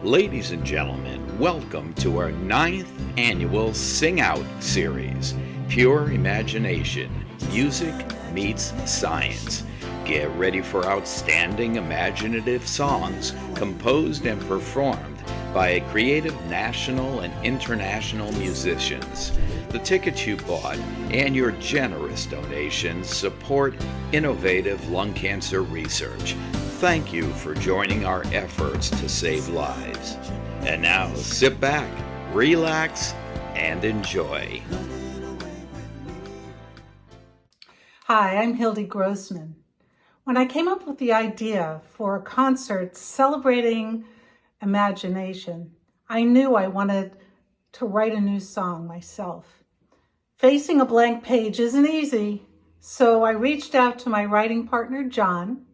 Ladies and gentlemen, welcome to our 9th annual Sing Out series, Pure Imagination, Music Meets Science. Get ready for outstanding imaginative songs composed and performed by creative national and international musicians. The tickets you bought and your generous donations support innovative lung cancer research. Thank you for joining our efforts to save lives. And now sit back, relax, and enjoy. Hi, I'm Hildy Grossman. When I came up with the idea for a concert celebrating imagination, I knew I wanted to write a new song myself. Facing a blank page isn't easy, so I reached out to my writing partner, John,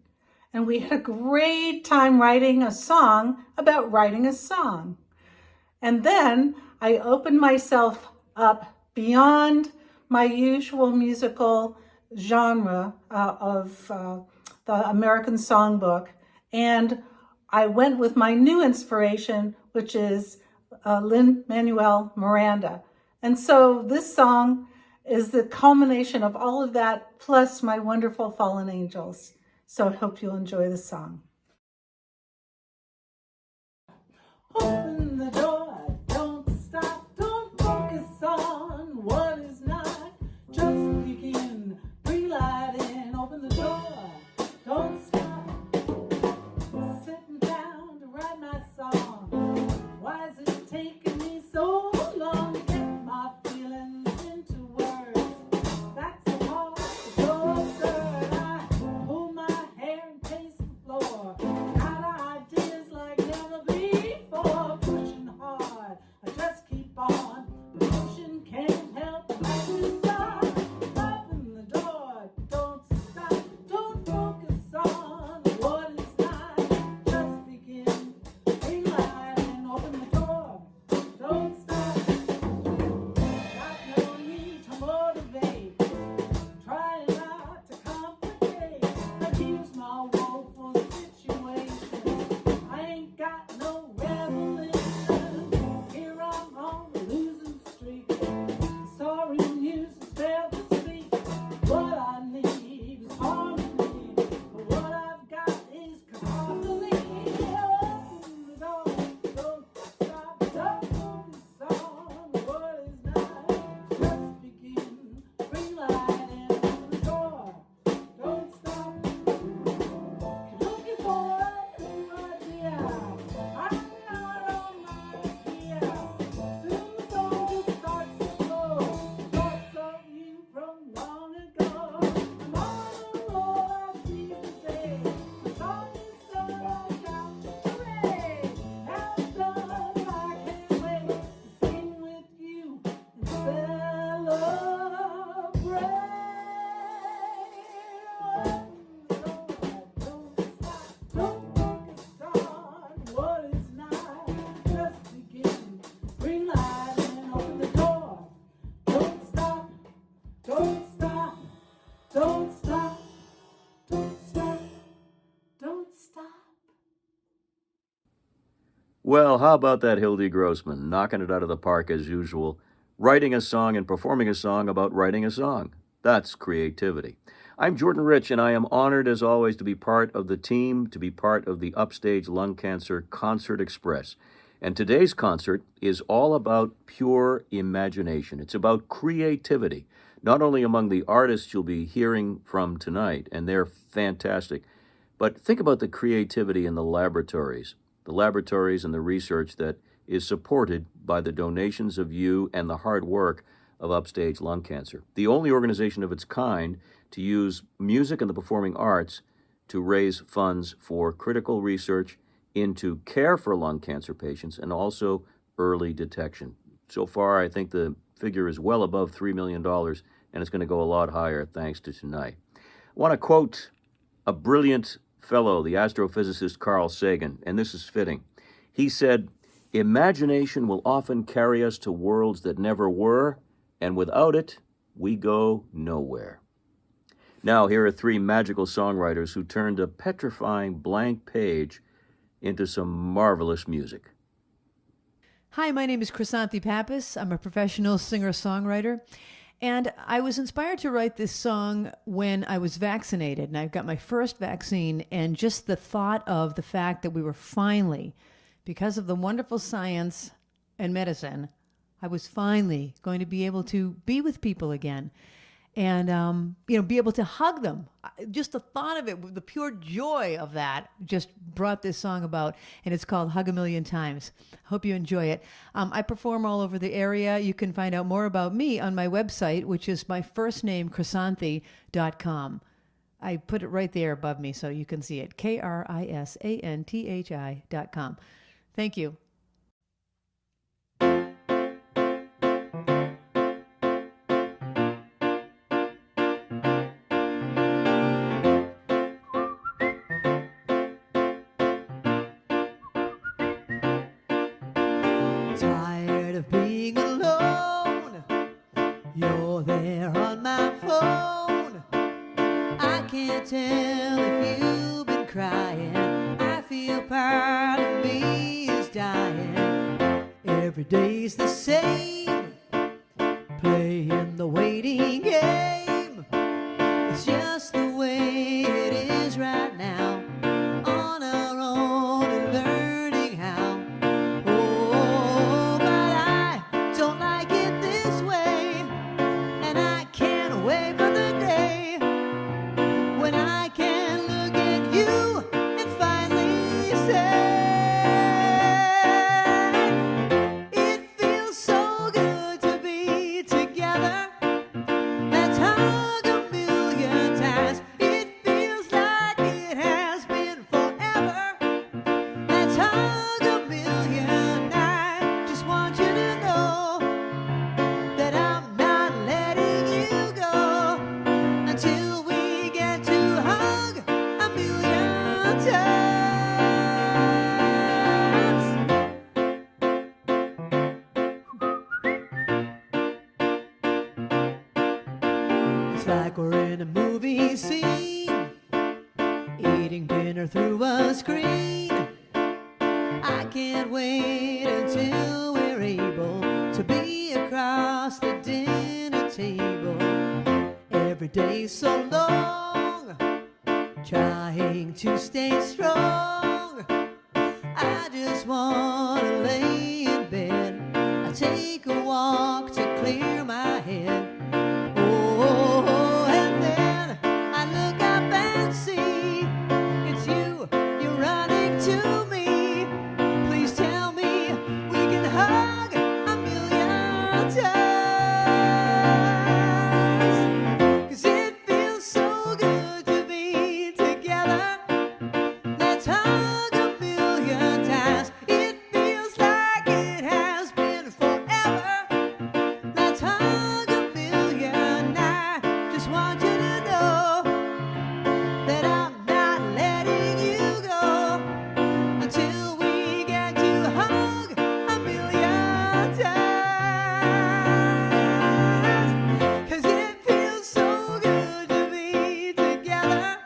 and we had a great time writing a song about writing a song. And then I opened myself up beyond my usual musical genre of the American songbook, and I went with my new inspiration, which is Lin-Manuel Miranda. And so this song is the culmination of all of that, plus my wonderful fallen angels. So I hope you'll enjoy the song. Open the door, don't stop, don't focus on what is not. Just begin, breathe light in, open the door, don't stop. Sitting down to write my song. Why is it taking me so long to get my feelings into words? That's so hard to go absurd. I pull my hair and pace the floor. Out of ideas like never before. Pushing hard, I just keep on. Pushing can't help but to stop. Open the door, don't stop. Don't focus on what is not. Just begin, bring light and open the door. Don't stop. Got no need to motivate. Trying not to complicate. Abuse my woeful situation. I ain't got no revelation. Here I'm on the losing streak. Sorry news has failed to speak. What I need is harmony. But what I've got is cacophony. Open the door, don't stop, don't focus on what is not. Just begin, bring light in, open the door, don't stop. Looking for a new idea. I'm not on my idea. Soon the song just starts to flow. Thoughts of you from long ago. I'm on a roll, I see today. The song is done, I shout hooray. Now it's done, I can't wait to sing with you and celebrate. Don't focus on what is not. Just begin, bring light and open the door. Don't stop, don't stop, don't stop, don't stop, don't stop. Well, how about that Hildy Grossman, knocking it out of the park as usual, writing a song and performing a song about writing a song. That's creativity. I'm Jordan Rich, and I am honored as always to be part of the team, to be part of the Upstage Lung Cancer Concert Express. And today's concert is all about pure imagination. It's about creativity, not only among the artists you'll be hearing from tonight, and they're fantastic, but think about the creativity in the laboratories and the research that is supported by the donations of you and the hard work of Upstage Lung Cancer, the only organization of its kind to use music and the performing arts to raise funds for critical research into care for lung cancer patients and also early detection. So far, I think the figure is well above $3 million, and it's going to go a lot higher thanks to tonight. I want to quote a brilliant fellow, the astrophysicist Carl Sagan, and this is fitting. He said, "Imagination will often carry us to worlds that never were, and without it, we go nowhere." Now, here are three magical songwriters who turned a petrifying blank page into some marvelous music. Hi, my name is Krisanthi Pappas. I'm a professional singer-songwriter. And I was inspired to write this song when I was vaccinated. And I got my first vaccine. And just the thought of the fact that we were finally, because of the wonderful science and medicine, I was finally going to be able to be with people again. And be able to hug them. Just the thought of it, the pure joy of that, just brought this song about, and it's called "Hug a Million Times." Hope you enjoy it. I perform all over the area. You can find out more about me on my website, which is my first name, Krisanthi.com. I put it right there above me so you can see it. KRISANTHI.com. Thank you. Tired of being alone. You're there on my phone. I can't tell if you've been crying. I feel part of me is dying. Every day's the same, playing the waiting game. It's just the way it is right now, on our own and learning how. Oh, but I don't like it this way, and I can't wait for the day when I can look at you and finally say, it feels so good to be together. Let's hug a million times. It feels like it has been forever. Let's hug a million. I just want you to know that I'm not letting you go until we get to hug a million times. It's like we're in a movie scene, eating dinner through a screen. I can't wait until we're able to be across the dinner table. Every day's so long, trying to stay strong. I just wanna lay in bed. I take a walk to clear my head. Oh, and then I look up and see it's you. You're running to me. Please tell me we can hug a million times. 'Cause it feels so good to be together. Let's hug a million times. It feels like it has been forever. Let's hug a million. I just want you to know that I'm not letting you go until we get to hug a million times. 'Cause it feels so good to be together.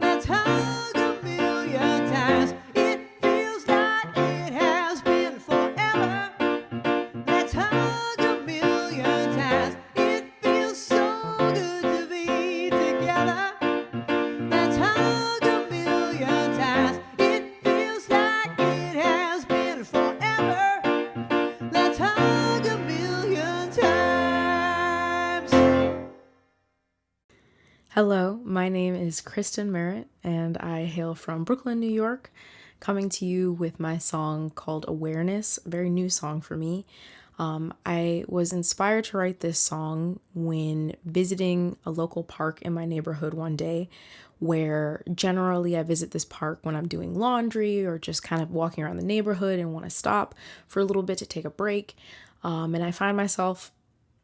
Let's hug a million times. It feels like it has been forever. Let's hug a million times. It feels so good to be together. Let's hug a million times. It feels like it has been forever. Let's hug a million times. Hello, my name is Kristen Merrit, and I hail from Brooklyn, New York, coming to you with my song called Awareness, a very new song for me. I was inspired to write this song when visiting a local park in my neighborhood one day, where generally I visit this park when I'm doing laundry or just kind of walking around the neighborhood and want to stop for a little bit to take a break. And I find myself,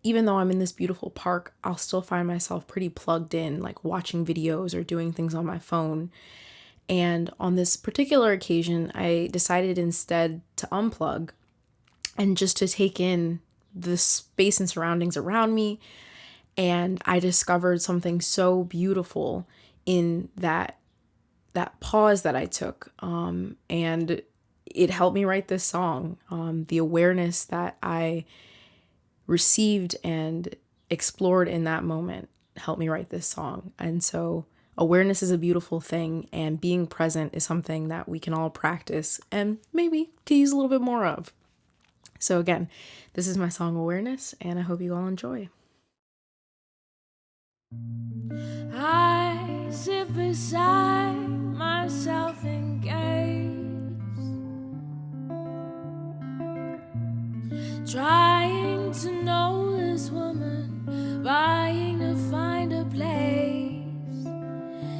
even though I'm in this beautiful park, I'll still find myself pretty plugged in, like watching videos or doing things on my phone. And on this particular occasion, I decided instead to unplug and just to take in the space and surroundings around me. And I discovered something so beautiful in that pause that I took. And it helped me write this song. The awareness that I received and explored in that moment helped me write this song. And so awareness is a beautiful thing, and being present is something that we can all practice and maybe could use a little bit more of. So again, this is my song Awareness, and I hope you all enjoy. I sit beside myself in gaze, trying to know this woman, vying to find a place.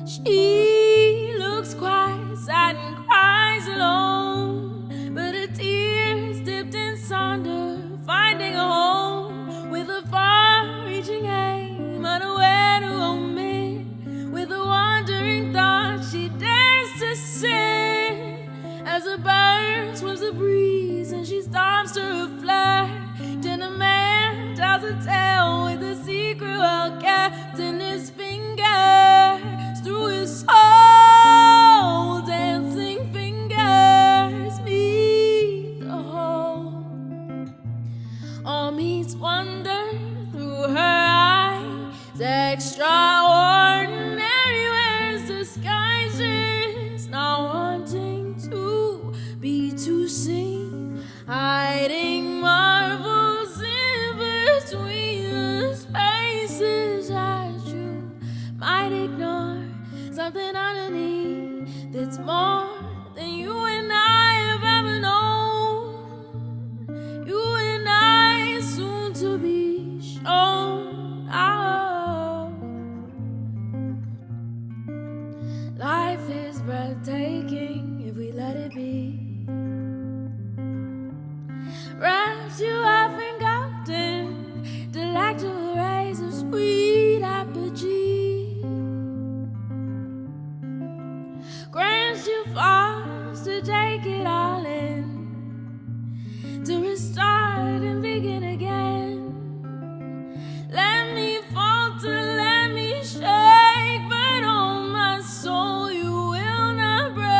She looks quite sad and cries alone, but her tears dipped in sonder, finding a home with a far-reaching aim, unaware to omit. With a wandering thought, she dares to sin as a bird swims the breeze, and she stops to reflect. Then a man tells a tale with a secret well kept in his fingers, through his soul, dancing fingers meet the whole. All meets wonder through her eyes, extraordinary wears disguises, not wanting to be too seen, hiding marvels in between the spaces that you might ignore. Something underneath that's more than you and I have ever known. You and I soon to be shown. Oh, life is breathtaking if we let it be. Wraps you up in golden, delectable rays of sweet apogee. Grants you force to take it all in, to restart and begin again. Let me falter, let me shake, but on my soul you will not break.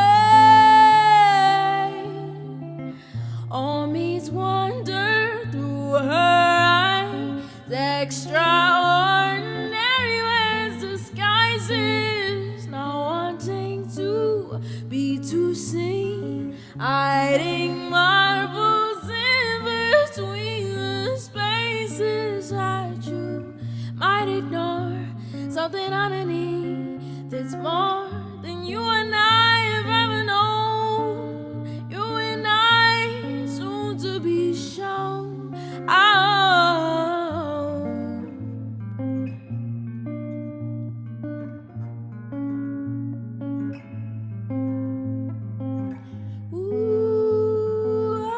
All meets wonder through her eyes, extraordinary ways disguises, not wanting to be too seen, hiding marvels in between the spaces that you might ignore. Something underneath that's more than you and I have ever known. You and I soon to be shown. Oh. Ooh, oh,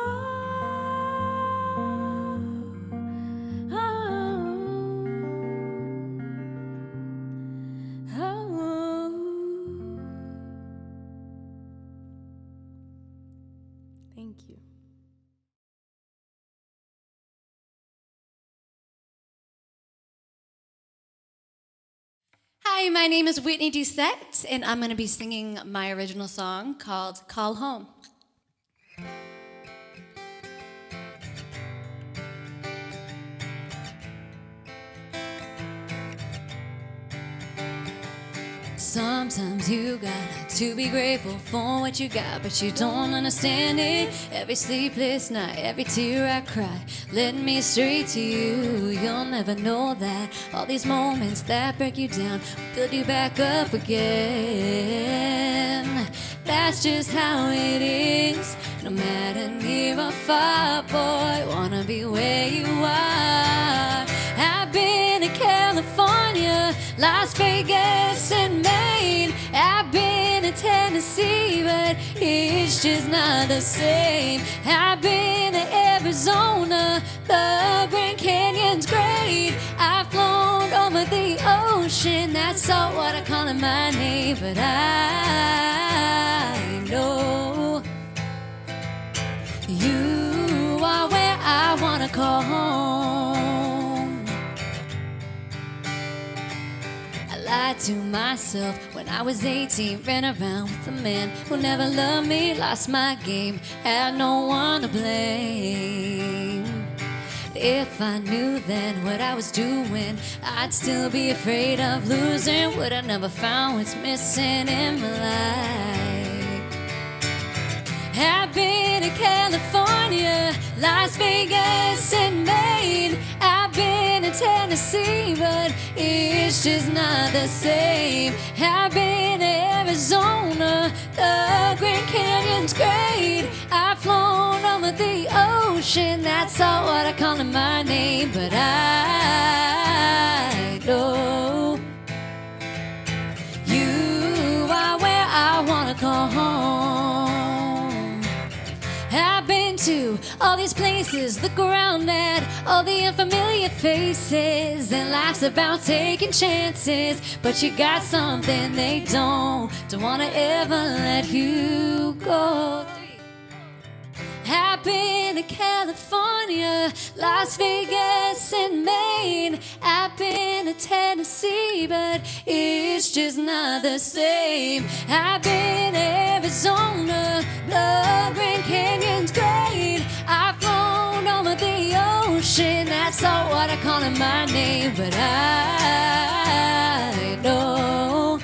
oh, oh. Thank you. Hi, my name is Whitney Doucet, and I'm going to be singing my original song called Call Home. Sometimes you got to be grateful for what you got, but you don't understand it. Every sleepless night, every tear I cry, led me straight to you. You'll never know that all these moments that break you down will build you back up again. That's just how it is. No matter near or far, boy, wanna be where you are. I've been to California, Las Vegas, and Maine. I've been to Tennessee, but it's just not the same. I've been to Arizona, the Grand Canyon's great. I've flown over the ocean, that's saltwater calling my name. But I know you are where I wanna call home. I lied to myself when I was 18, ran around with a man who never loved me, lost my game, had no one to blame. If I knew then what I was doing, I'd still be afraid of losing. Would I never found what's missing in my life? I've been to California, Las Vegas, and Maine. I've been to Tennessee, but it's just not the same. I've been to Arizona, the Grand Canyon's great. I've flown over the ocean, that's all what I call in my name. But I know you are where I wanna call home. I've been to all these places, look around at all the unfamiliar faces, and life's about taking chances, but you got something they don't wanna ever let you go. I've been to California, Las Vegas, and Maine. I've been to Tennessee, but it's just not the same. I've been to Arizona, the Grand Canyon's great. I've flown over the ocean, that's all what I call in my name. But I know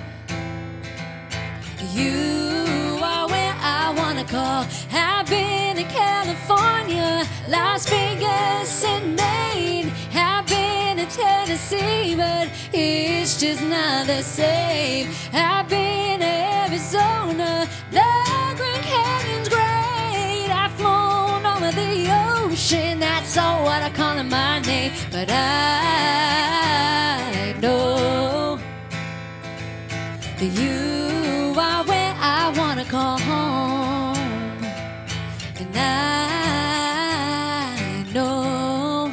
you are where I wanna call. I've been to California, Las Vegas, and Maine. I've been to Tennessee, but it's just not the same. I've been to Arizona, the Grand Canyon's great. I've flown over the ocean, that's all what I call in my name. But I know you are where I wanna call home. And I know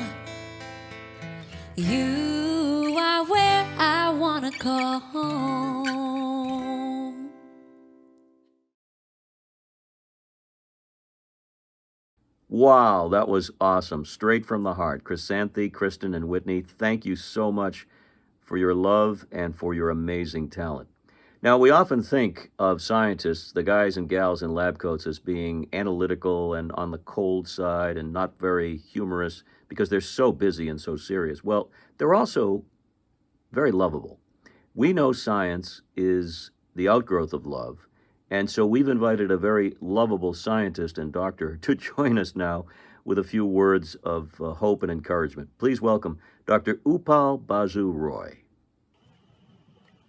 you are where I wanna call home. Wow, that was awesome. Straight from the heart. Krisanthi, Kristen, and Whitney, thank you so much for your love and for your amazing talent. Now, we often think of scientists, the guys and gals in lab coats, as being analytical and on the cold side and not very humorous because they're so busy and so serious. Well, they're also very lovable. We know science is the outgrowth of love, and so we've invited a very lovable scientist and doctor to join us now with a few words of hope and encouragement. Please welcome Dr. Upal Basu Roy.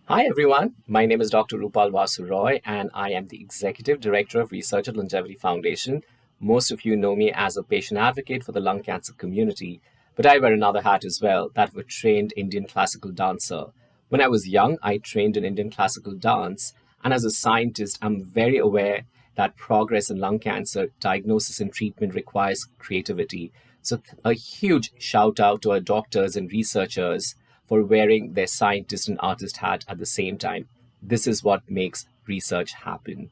Hi everyone, my name is Dr. Upal Basu Roy and I am the Executive Director of Research at Longevity Foundation. Most of you know me as a patient advocate for the lung cancer community, but I wear another hat as well, that of a trained Indian classical dancer. When I was young, I trained in Indian classical dance, and as a scientist, I'm very aware that progress in lung cancer diagnosis and treatment requires creativity. So a huge shout out to our doctors and researchers for wearing their scientist and artist hat at the same time. This is what makes research happen.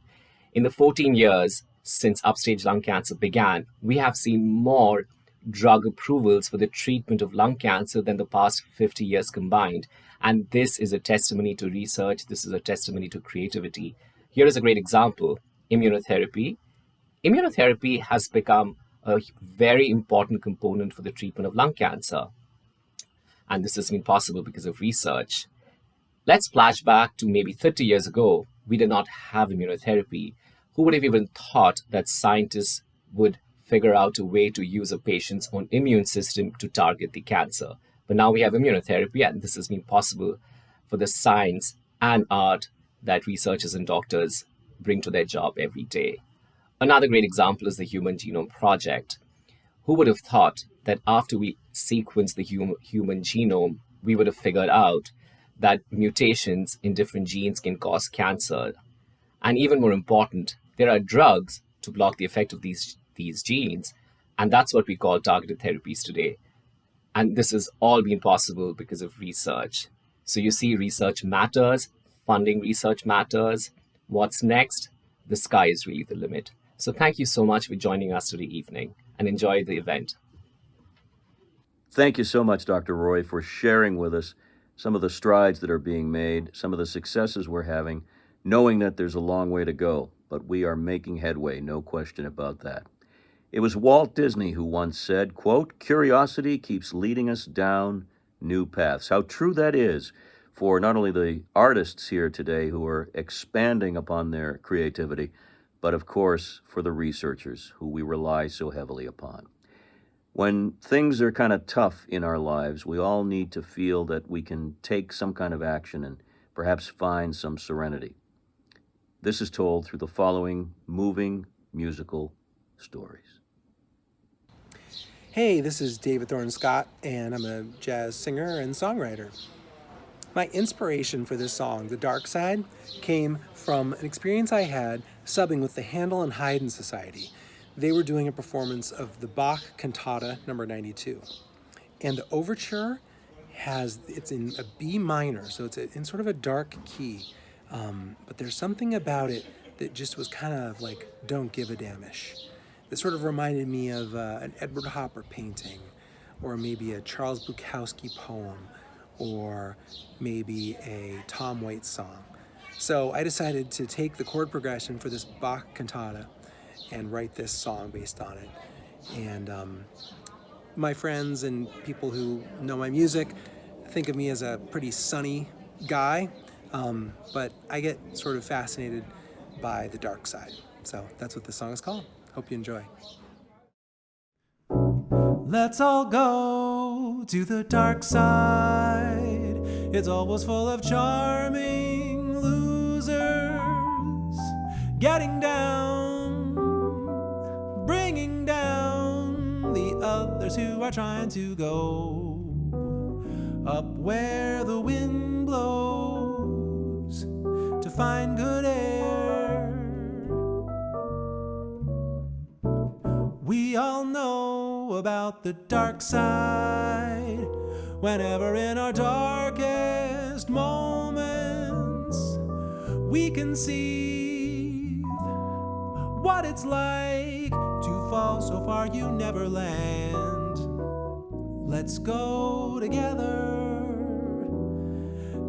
In the 14 years since upstage lung cancer began, we have seen more drug approvals for the treatment of lung cancer than the past 50 years combined. And this is a testimony to research. This is a testimony to creativity. Here is a great example, immunotherapy. Immunotherapy has become a very important component for the treatment of lung cancer. And this has been possible because of research. Let's flash back to maybe 30 years ago. We did not have immunotherapy. Who would have even thought that scientists would figure out a way to use a patient's own immune system to target the cancer? But now we have immunotherapy, and this has been possible for the science and art that researchers and doctors bring to their job every day. Another great example is the Human Genome Project. Who would have thought that after we sequenced the human genome, we would have figured out that mutations in different genes can cause cancer. And even more important, there are drugs to block the effect of these genes. And that's what we call targeted therapies today. And this has all been possible because of research. So you see, research matters, funding research matters. What's next? The sky is really the limit. So thank you so much for joining us today evening, and enjoy the event. Thank you so much, Dr. Roy, for sharing with us some of the strides that are being made, some of the successes we're having, knowing that there's a long way to go. but we are making headway, no question about that. It was Walt Disney who once said, quote, "Curiosity keeps leading us down new paths." How true that is for not only the artists here today who are expanding upon their creativity, but of course for the researchers who we rely so heavily upon. When things are kind of tough in our lives, we all need to feel that we can take some kind of action and perhaps find some serenity. This is told through the following moving musical stories. Hey, this is David Thorne Scott, and I'm a jazz singer and songwriter. My inspiration for this song, The Dark Side, came from an experience I had subbing with the Handel and Haydn Society. They were doing a performance of the Bach Cantata number 92. And the overture it's in a B minor, so it's in sort of a dark key. But there's something about it that just was kind of like don't give a damn-ish. This sort of reminded me of an Edward Hopper painting, or maybe a Charles Bukowski poem, or maybe a Tom Waits song. So I decided to take the chord progression for this Bach cantata and write this song based on it. And my friends and people who know my music think of me as a pretty sunny guy, but I get sort of fascinated by the dark side. So that's what this song is called. Hope you enjoy. Let's all go to the dark side. It's always full of charming losers, getting down, bringing down the others who are trying to go up where the wind blows to find good air. We all know about the dark side. Whenever in our darkest moments we conceive what it's like to fall so far you never land. Let's go together.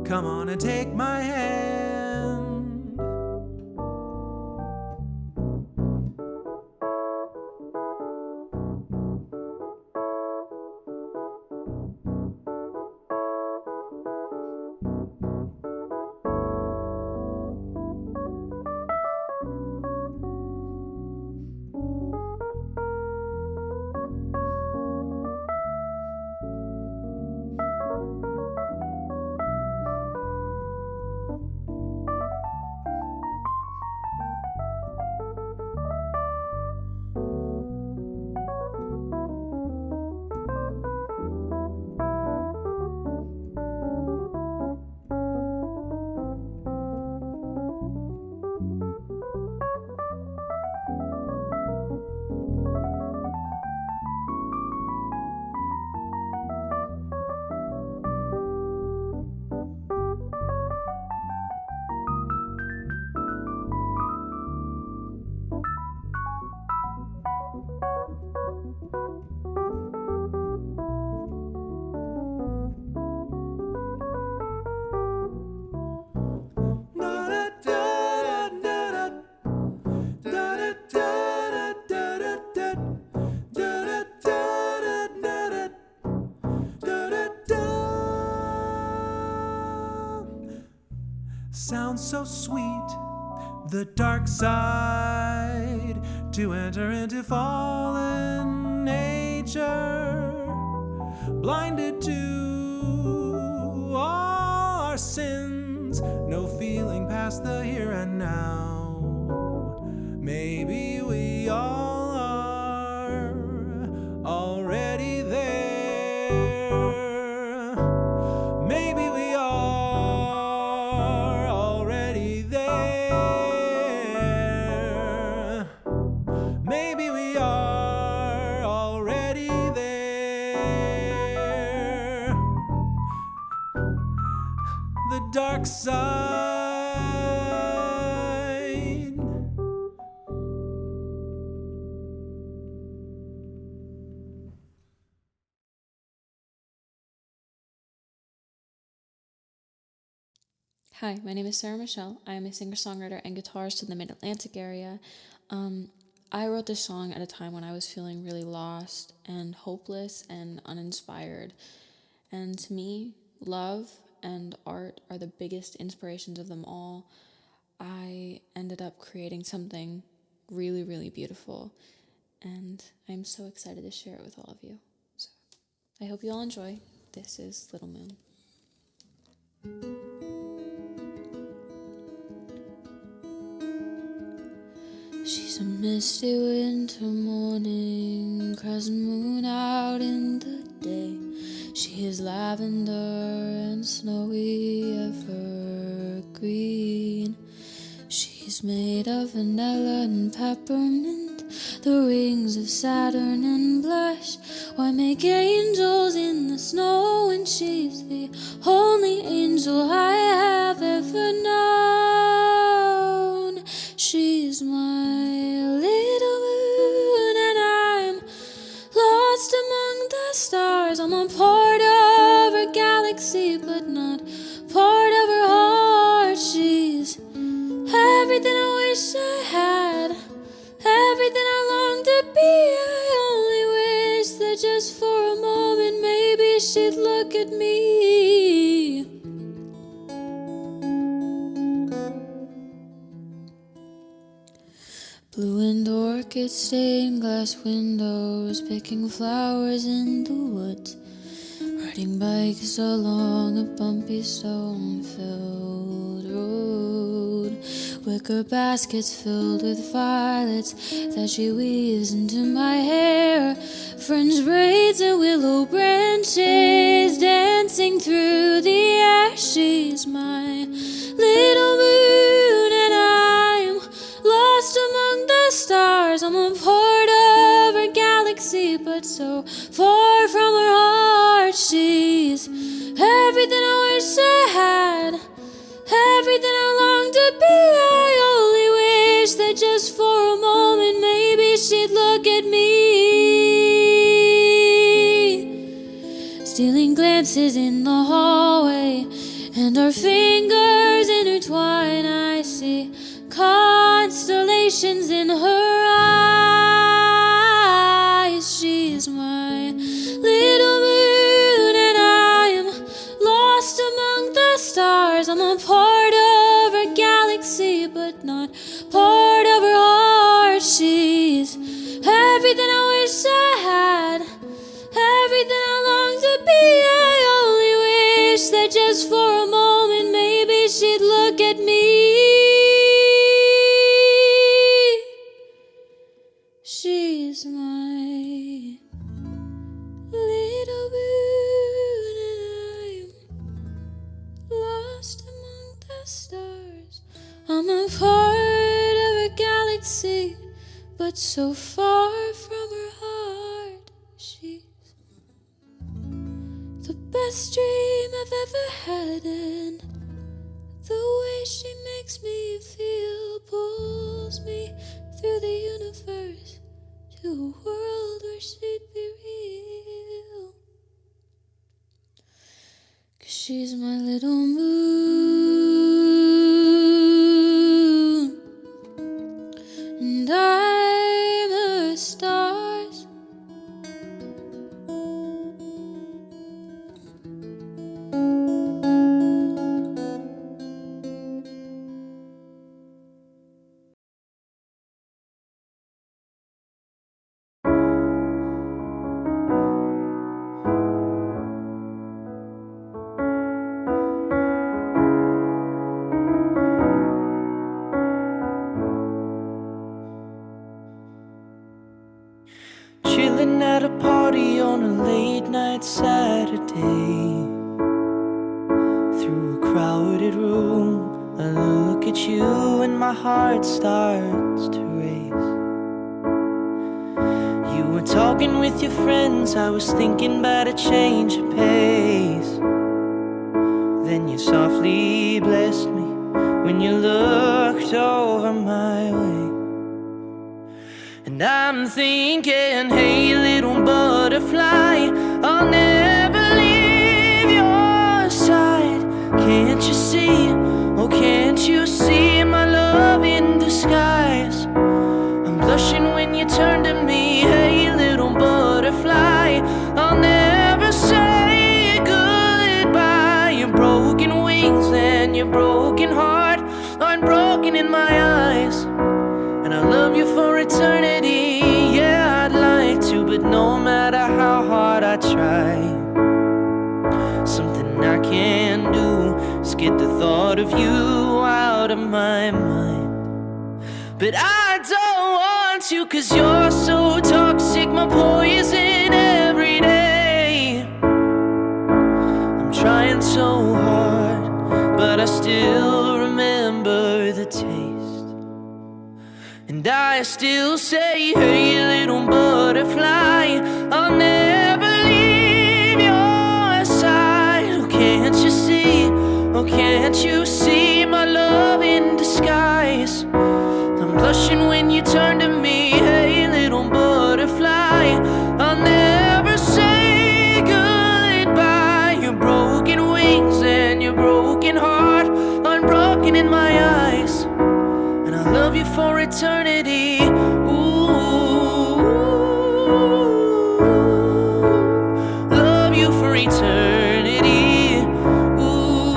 Come on and take my hand. Sounds so sweet, the dark side, to enter into fallen nature, blinded to all our sins, no feeling past the here and now. Maybe we all are already there. Maybe we are already there. Maybe we are already there. The dark side. Hi, my name is Sarah Michelle. I am a singer-songwriter and guitarist in the Mid-Atlantic area. I wrote this song at a time when I was feeling really lost and hopeless and uninspired. And to me, love and art are the biggest inspirations of them all. I ended up creating something really, really beautiful. And I'm so excited to share it with all of you. So I hope you all enjoy. This is Little Moon. She's a misty winter morning, crescent moon out in the day. She is lavender and snowy evergreen. She's made of vanilla and peppermint, the rings of Saturn and blush. Why make angels in the snow when she's the only angel I have ever known? She's my little moon and I'm lost among the stars. I'm a part of her galaxy but not part of her heart. She's everything I wish I had, everything I long to be. I only wish that just for a moment maybe she'd look at me. Blue and orchid stained glass windows, picking flowers in the woods, riding bikes along a bumpy stone-filled road. Wicker baskets filled with violets that she weaves into my hair, fringe braids and willow branches dancing through the air. She's my little moon and I'm lost among the stars. I'm a part of her galaxy but so far from her heart. She's everything I wish I had, everything I long to be. I only wish that just for a moment maybe she'd look at me. Stealing glances in the hallway and our fingers intertwine. I see constellations in her eyes. She's my little moon and I'm lost among the stars. I'm a part of her galaxy but not part of her heart. She's everything I wish I had, everything I long to be. I only wish that just for a moment maybe she'd look at me. She's my little moon and I'm lost among the stars. I'm a part of her galaxy but so far from her heart. She's the best dream I've ever had, and the way she makes me feel pulls me through the universe to a world where she'd be real. 'Cause she's my little moon and I'm her stars. Chilling at a party on a late night Saturday. Through a crowded room, I look at you and my heart starts to race. You were talking with your friends, I was thinking about a change of pace. Then you softly blessed me when you looked over my way. And I'm thinking, hey little butterfly, I'll never leave your side. Can't you see in my eyes. And I love you for eternity. Yeah, I'd like to, but no matter how hard I try, something I can't do is get the thought of you out of my mind. But I don't want to, 'cause you're so toxic, my poison every day. I'm trying so hard, but I still remember the taste. And I still say, hey little butterfly, I'll never leave your side. Oh, can't you see, oh can't you see my love in disguise? I'm blushing when you turn to me, hey little butterfly, I'll never say goodbye. Your broken wings and your broken heart, unbroken in my eyes. And I love you for eternity. Ooh, love you for eternity. Ooh,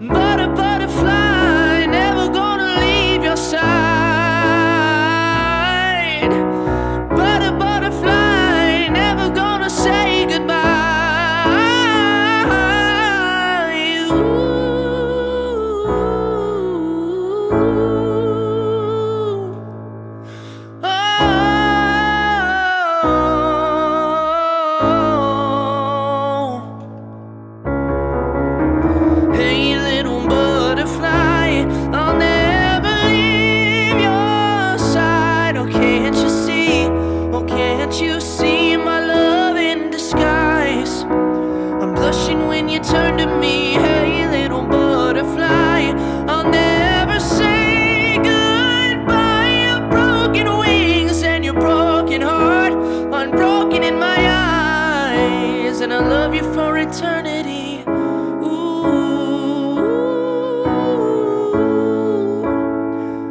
but a butterfly, never gonna leave your side. But a butterfly, never gonna say goodbye. Hey little butterfly, I'll never leave your side. Oh can't you see, oh can't you see my love in disguise? I'm blushing when you turn to me, hey little butterfly, I'll never say goodbye. Your broken wings and your broken heart, unbroken in my eyes. And I love you for eternity.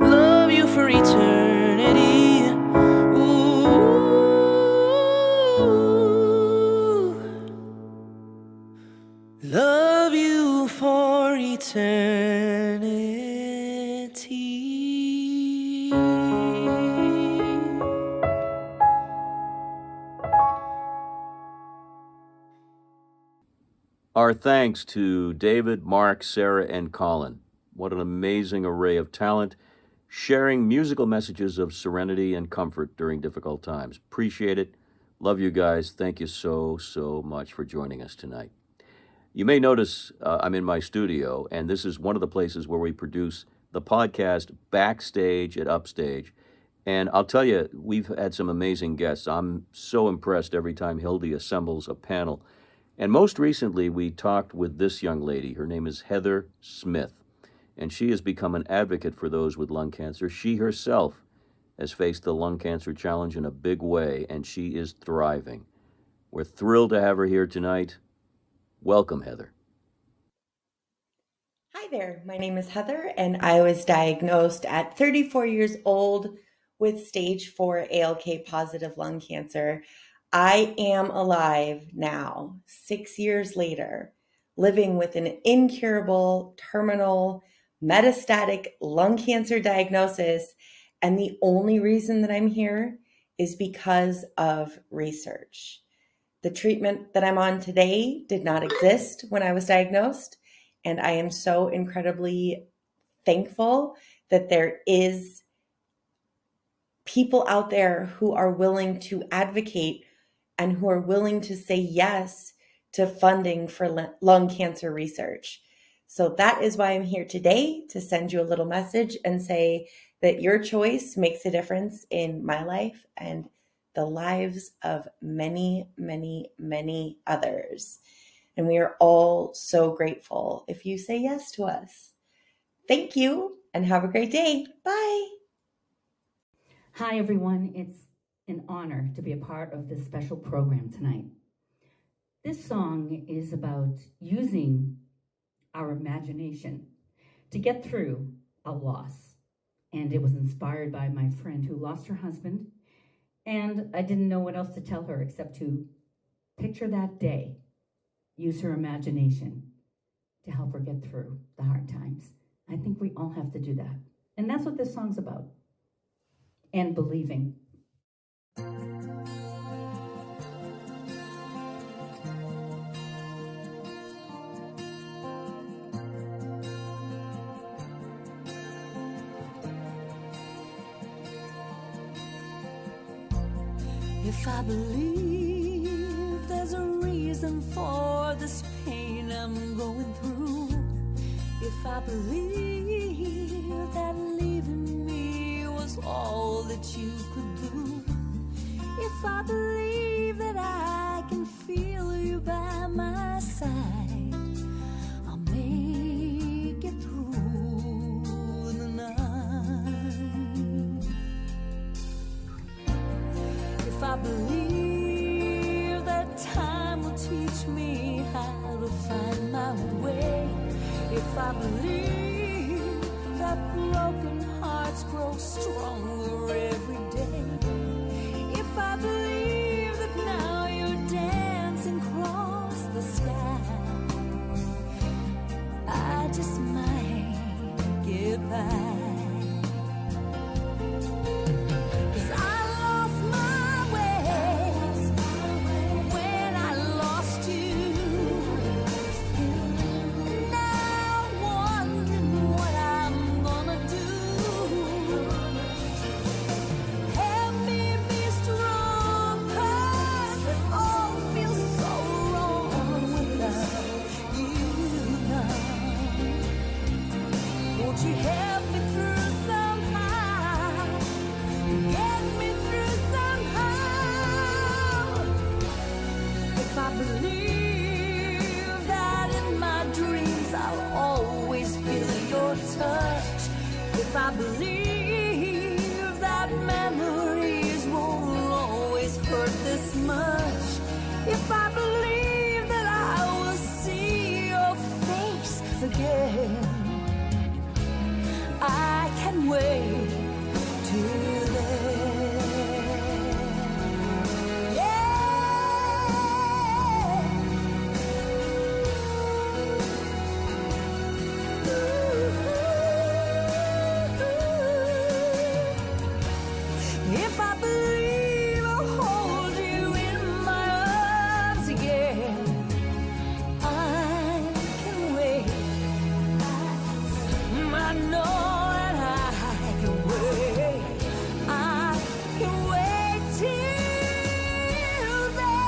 Love you for eternity. Ooh, love you for eternity. Our thanks to David, Mark, Sarah, and Colin. What an amazing array of talent, sharing musical messages of serenity and comfort during difficult times. Appreciate it. Love you guys. Thank you so, so much for joining us tonight. You may notice I'm in my studio, and this is one of the places where we produce the podcast Backstage at Upstage. And I'll tell you, we've had some amazing guests. I'm so impressed every time Hildy assembles a panel. And most recently, we talked with this young lady. Her name is Heather Smith, and she has become an advocate for those with lung cancer. She herself has faced the lung cancer challenge in a big way, and she is thriving. We're thrilled to have her here tonight. Welcome, Heather. Hi there, my name is Heather, and I was diagnosed at 34 years old with stage 4 ALK positive lung cancer. I am alive now, 6 years later, living with an incurable, terminal, metastatic lung cancer diagnosis. And the only reason that I'm here is because of research. The treatment that I'm on today did not exist when I was diagnosed. And I am so incredibly thankful that there is people out there who are willing to advocate and who are willing to say yes to funding for lung cancer research. So that is why I'm here today, to send you a little message and say that your choice makes a difference in my life and the lives of many, many, many others. And we are all so grateful if you say yes to us. Thank you and have a great day. Bye. Hi, everyone. It's an honor to be a part of this special program tonight. This song is about using our imagination to get through a loss. And it was inspired by my friend who lost her husband. And I didn't know what else to tell her except to picture that day, use her imagination, to help her get through the hard times. I think we all have to do that. And that's what this song's about. And believing. If I believe there's a reason for this pain I'm going through, if I believe that leaving me was all that you could do, if I believe that I can feel you by my side, I'll make it through the night. If I believe that time will teach me how to find my way, if I believe that broken hearts grow stronger every day, if I believe that now you're dancing across the sky, I just might get by. If I believe that memories won't always hurt this much, if I believe that I will see your face again, I can wait till then. If I believe I'll hold you in my arms again, I can wait. I know that I can wait. I can wait till then.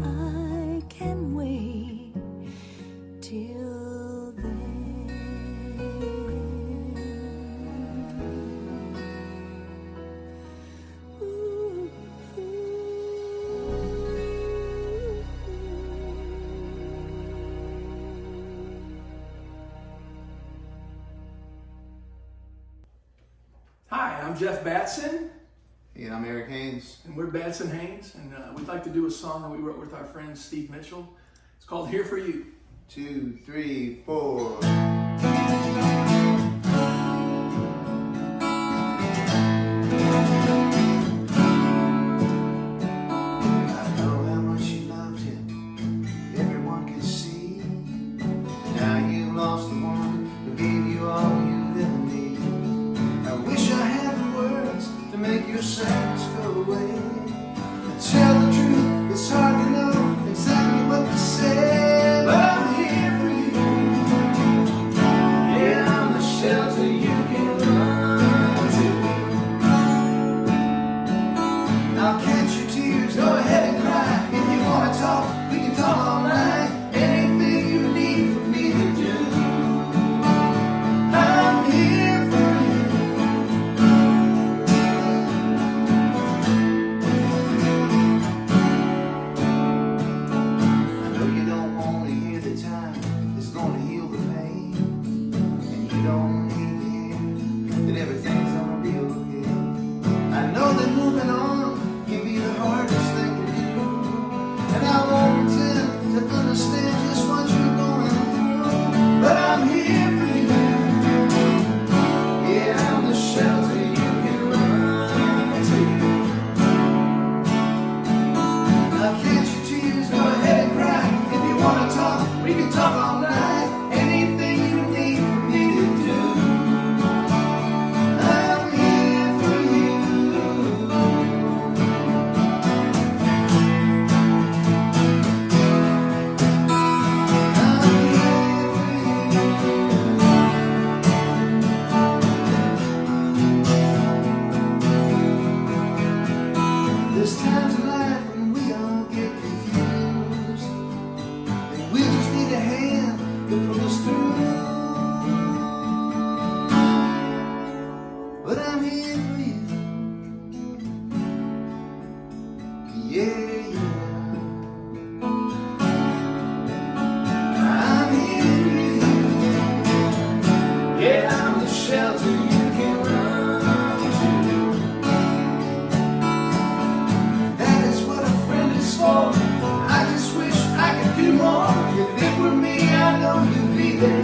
I can wait till then. Hi, I'm Jeff Batson. Hey, I'm Eric Haines. And we're Batson Haines, and we'd like to do a song that we wrote with our friend Steve Mitchell. It's called Here For You. 2, 3, 4.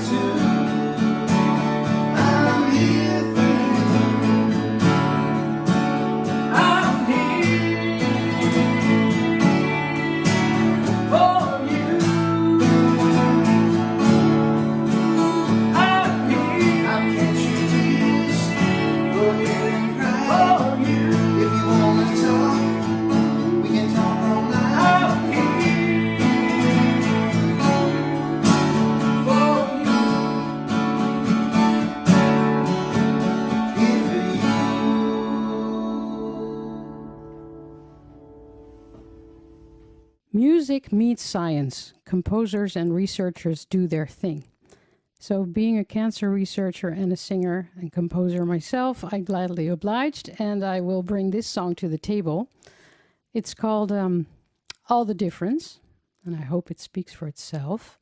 too. I'm here for you. I'm here for you. I'm here. I'll catch your tears. Go ahead and cry. For you. If you wanna talk, we can talk all night. I'm here for you. Here for you. Music meets science. Composers and researchers do their thing. So, being a cancer researcher and a singer and composer myself, I gladly obliged, and I will bring this song to the table. It's called All the Difference, and I hope it speaks for itself.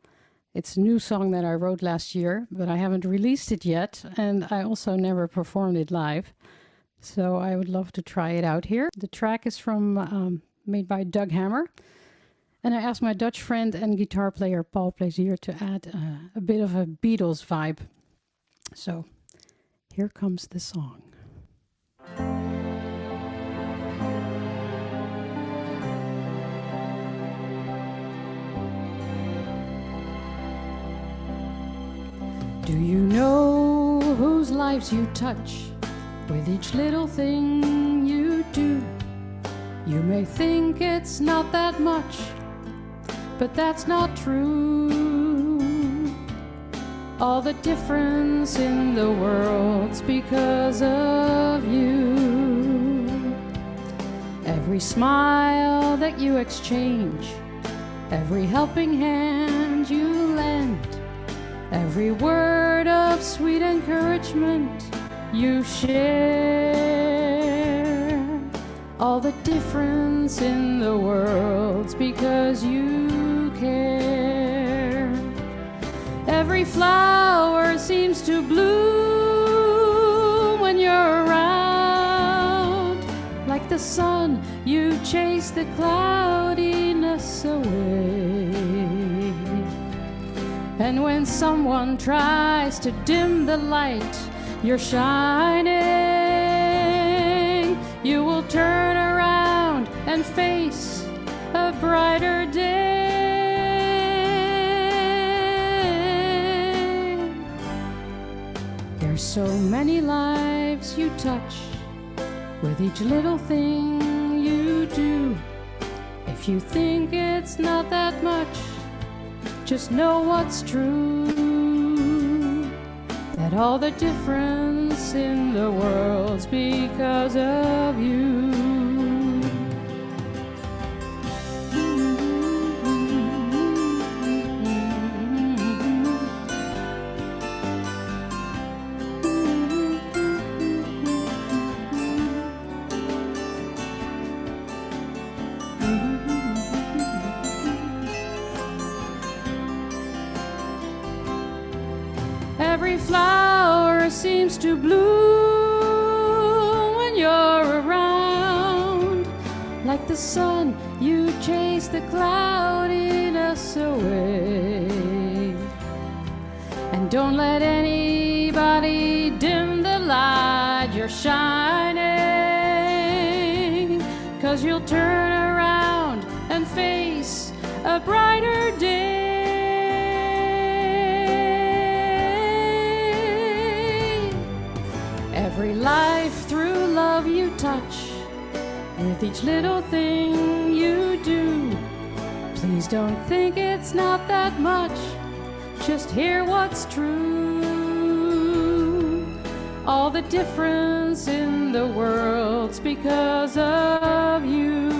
It's a new song that I wrote last year, but I haven't released it yet, and I also never performed it live. So I would love to try it out here. The track is from made by Doug Hammer. And I asked my Dutch friend and guitar player Paul Plezier to add a bit of a Beatles vibe. So here comes the song. Do you know whose lives you touch with each little thing you do? You may think it's not that much, but that's not true. All the difference in the world's because of you. Every smile that you exchange, every helping hand you lend, every word of sweet encouragement you share. All the difference in the world's because you care. Every flower seems to bloom when you're around. Like the sun, you chase the cloudiness away. And when someone tries to dim the light you're shining, you will turn around and face a brighter day. There's so many lives you touch with each little thing you do. If you think it's not that much, just know what's true. That all the difference in the world's because of you. Every flower seems to bloom when you're around. Like the sun, you chase the cloudiness away. And don't let anybody dim the light you're shining, 'cause you'll turn around and face a brighter day. Every life through love you touch, with each little thing you do. Please don't think it's not that much, just hear what's true. All the difference in the world's because of you.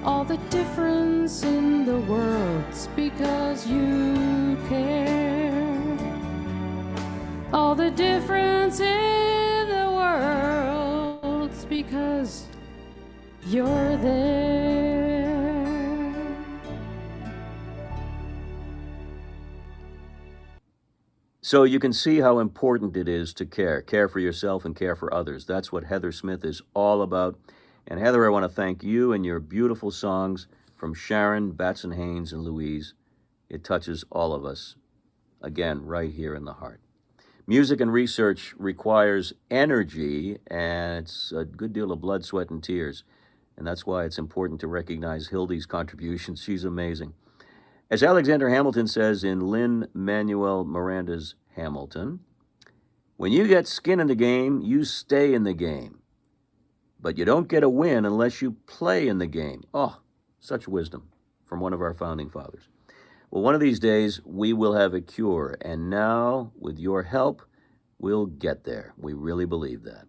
All the difference in the world's because you care. All the difference in the world's because you're there. So you can see how important it is to care. Care for yourself and care for others. That's what Heather Smith is all about. And Heather, I want to thank you and your beautiful songs from Sharon, Batson, Haines, and Louise. It touches all of us, again, right here in the heart. Music and research requires energy, and it's a good deal of blood, sweat, and tears. And that's why it's important to recognize Hildy's contributions. She's amazing. As Alexandre Hamilton says in Lin-Manuel Miranda's Hamilton, when you get skin in the game, you stay in the game. But you don't get a win unless you play in the game. Oh, such wisdom from one of our founding fathers. Well, one of these days, we will have a cure. And now, with your help, we'll get there. We really believe that.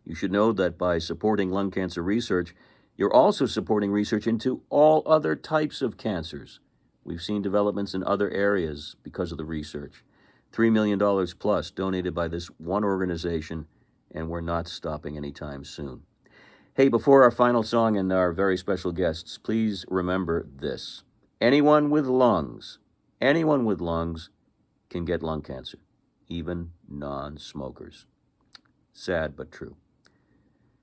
You should know that by supporting lung cancer research, you're also supporting research into all other types of cancers. We've seen developments in other areas because of the research. $3 million plus donated by this one organization, and we're not stopping anytime soon. Hey, before our final song and our very special guests, please remember this. Anyone with lungs can get lung cancer, even non-smokers. Sad but true.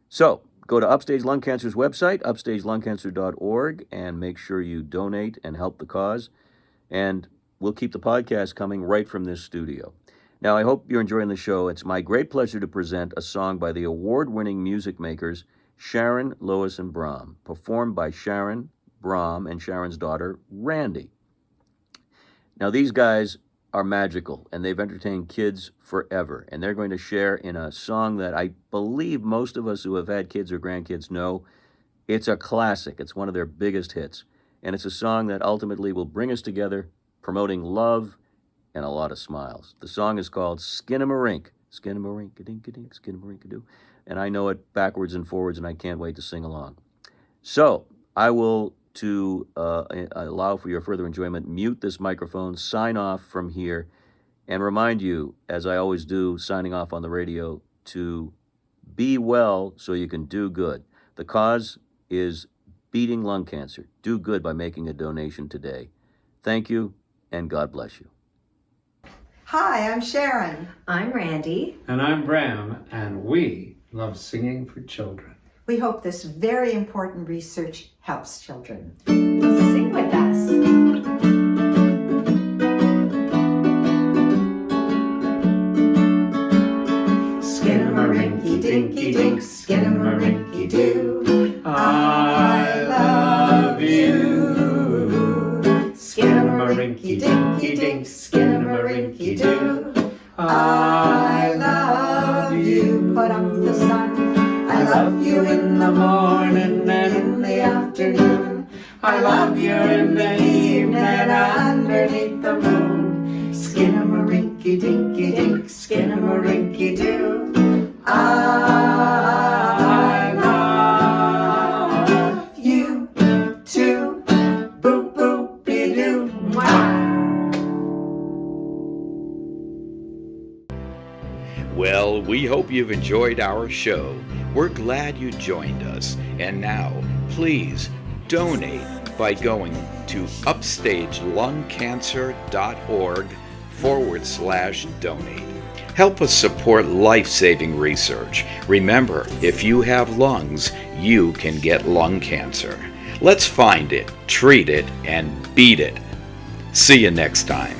So, go to Upstage Lung Cancer's website, upstagelungcancer.org, and make sure you donate and help the cause. And we'll keep the podcast coming right from this studio. Now, I hope you're enjoying the show. It's my great pleasure to present a song by the award-winning music makers Sharon, Lois, and Bram, performed by Sharon, Bram, and Sharon's daughter, Randi. Now, these guys are magical, and they've entertained kids forever, and they're going to share in a song that I believe most of us who have had kids or grandkids know. It's a classic. It's one of their biggest hits, and it's a song that ultimately will bring us together, promoting love and a lot of smiles. The song is called Skin-a-Marink. Skin-a-marink-a-dink-a-dink, skin-a-marink-a-doo. And I know it backwards and forwards, and I can't wait to sing along. So, I will, to allow for your further enjoyment, mute this microphone, sign off from here, and remind you, as I always do, signing off on the radio, to be well so you can do good. The cause is beating lung cancer. Do good by making a donation today. Thank you, and God bless you. Hi, I'm Sharon. I'm Randi. And I'm Bram, and we love singing for children. We hope this very important research helps children. Sing with us. Skin-a-marinky-dinky-dink, skin-a-marinky-doo. I love you. Skin-a-marinky-dinky-dink, skin-a-marinky-doo. I love you. Put up the sun. I love you in the morning and in the afternoon. I love you in the evening underneath the moon. Skin-a-marinky-dinky-dink, skin-a-marinky-doo. I love you too. Boop-boop-be-doo. Well, we hope you've enjoyed our show. We're glad you joined us. And now, please donate by going to upstagelungcancer.org/donate. Help us support life-saving research. Remember, if you have lungs, you can get lung cancer. Let's find it, treat it, and beat it. See you next time.